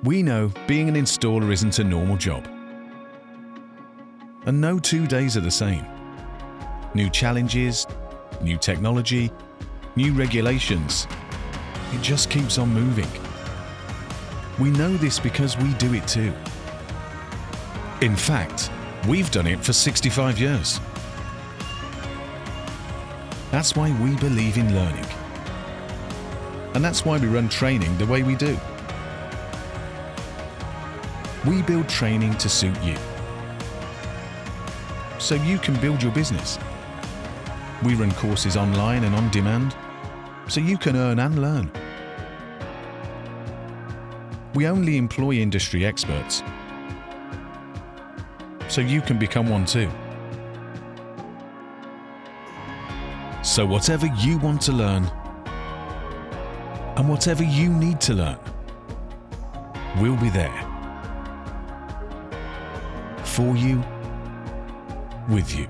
We know being an installer isn't a normal job. And no 2 days are the same. New challenges, new technology, new regulations. It just keeps on moving. We know this because we do it too. In fact, we've done it for 65 years. That's why we believe in learning. And that's why we run training the way we do. We build training to suit you, so you can build your business. We run courses online and on demand, so you can earn and learn. We only employ industry experts, so you can become one too. So whatever you want to learn, and whatever you need to learn, we'll be there. For you, with you.